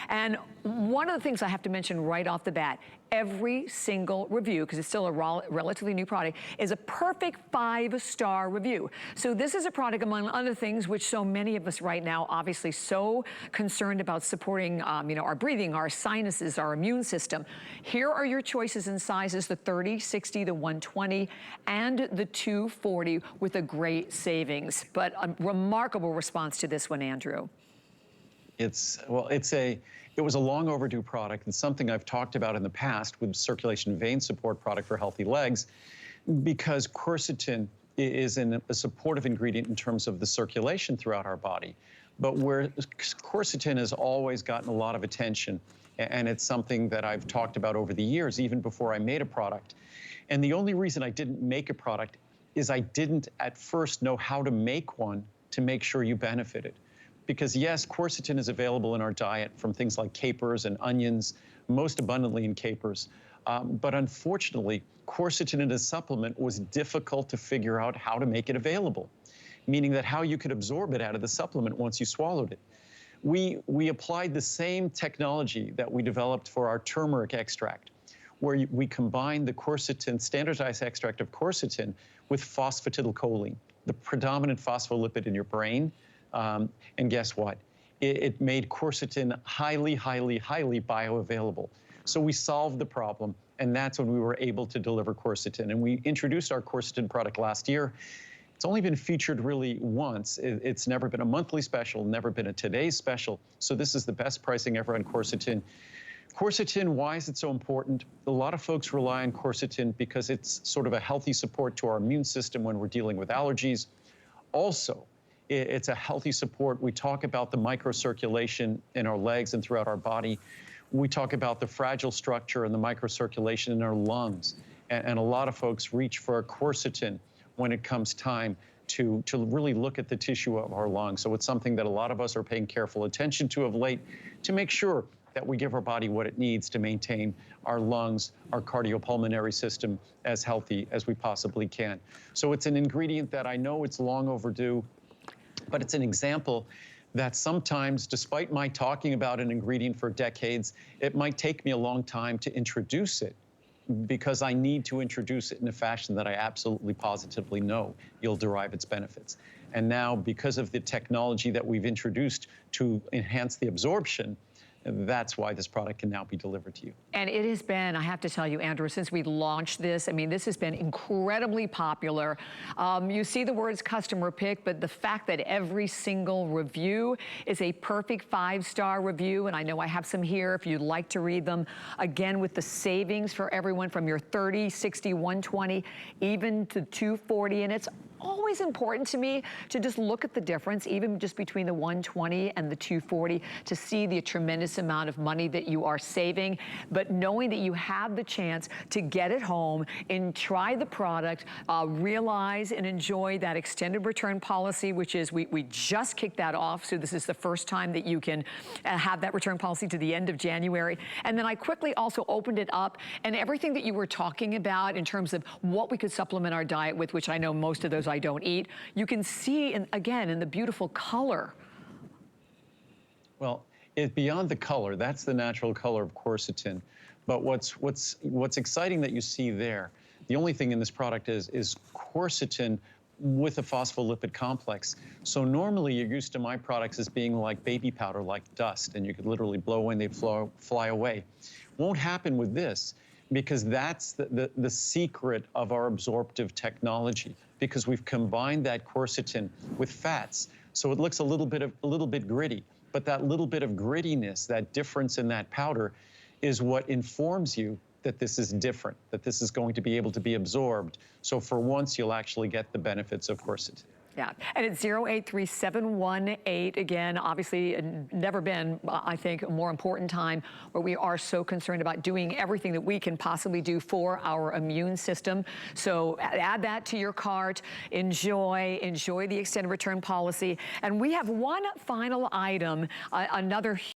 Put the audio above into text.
And one of the things I have to mention right off the bat, every single review, because it's still a relatively new product, is a perfect 5-star review. So this is a product, among other things, which so many of us right now, obviously so concerned about supporting you know, our breathing, our sinuses, our immune system. Here are your choices and sizes, the 30, 60, the 120, and the 240 with a great savings. But a remarkable response to this one, Andrew. It was a long overdue product and something I've talked about in the past with circulation vein support product for healthy legs, because quercetin is a supportive ingredient in terms of the circulation throughout our body. But where quercetin has always gotten a lot of attention, and it's something that I've talked about over the years, even before I made a product. And the only reason I didn't make a product is I didn't at first know how to make one to make sure you benefited. Because yes, quercetin is available in our diet from things like capers and onions, most abundantly in capers. But unfortunately, quercetin in a supplement was difficult to figure out how to make it available, meaning that how you could absorb it out of the supplement once you swallowed it. We applied the same technology that we developed for our turmeric extract, where we combined the quercetin, standardized extract of quercetin, with phosphatidylcholine, the predominant phospholipid in your brain. And guess what? It made quercetin highly, highly, highly bioavailable. So we solved the problem, and that's when we were able to deliver quercetin. And we introduced our quercetin product last year. It's only been featured really once. It's never been a monthly special, never been a today's special. So this is the best pricing ever on quercetin. Quercetin, why is it so important? A lot of folks rely on quercetin because it's sort of a healthy support to our immune system when we're dealing with allergies. Also, it's a healthy support. We talk about the microcirculation in our legs and throughout our body. We talk about the fragile structure and the microcirculation in our lungs. And a lot of folks reach for quercetin when it comes time to really look at the tissue of our lungs. So it's something that a lot of us are paying careful attention to of late to make sure that we give our body what it needs to maintain our lungs, our cardiopulmonary system as healthy as we possibly can. So it's an ingredient that I know it's long overdue, but it's an example that sometimes, despite my talking about an ingredient for decades, it might take me a long time to introduce it, because I need to introduce it in a fashion that I absolutely positively know you'll derive its benefits. And now, because of the technology that we've introduced to enhance the absorption, that's why this product can now be delivered to you. And it has been, I have to tell you, Andrew, since we launched this, I mean, this has been incredibly popular. You see the words customer pick, but the fact that every single review is a perfect 5-star review, and I know I have some here if you'd like to read them, again, with the savings for everyone from your 30, 60, 120, even to 240, and it's always important to me to just look at the difference, even just between the 120 and the 240, to see the tremendous amount of money that you are saving. But knowing that you have the chance to get it home and try the product, realize and enjoy that extended return policy, which is, we just kicked that off. So this is the first time that you can have that return policy to the end of January. And then I quickly also opened it up, and everything that you were talking about in terms of what we could supplement our diet with, which I know most of those I don't eat, you can see, again, in the beautiful color. Well, beyond the color, that's the natural color of quercetin. But what's exciting that you see there, the only thing in this product is quercetin with a phospholipid complex. So normally you're used to my products as being like baby powder, like dust, and you could literally blow away and they'd fly away. Won't happen with this, because that's the secret of our absorptive technology, because we've combined that quercetin with fats. So it looks a little bit gritty, but that little bit of grittiness, that difference in that powder, is what informs you that this is different, that this is going to be able to be absorbed. So for once, you'll actually get the benefits of quercetin. Yeah, and it's 083718. Again, obviously, never been, I think, a more important time where we are so concerned about doing everything that we can possibly do for our immune system. So add that to your cart. Enjoy the extended return policy. And we have one final item, another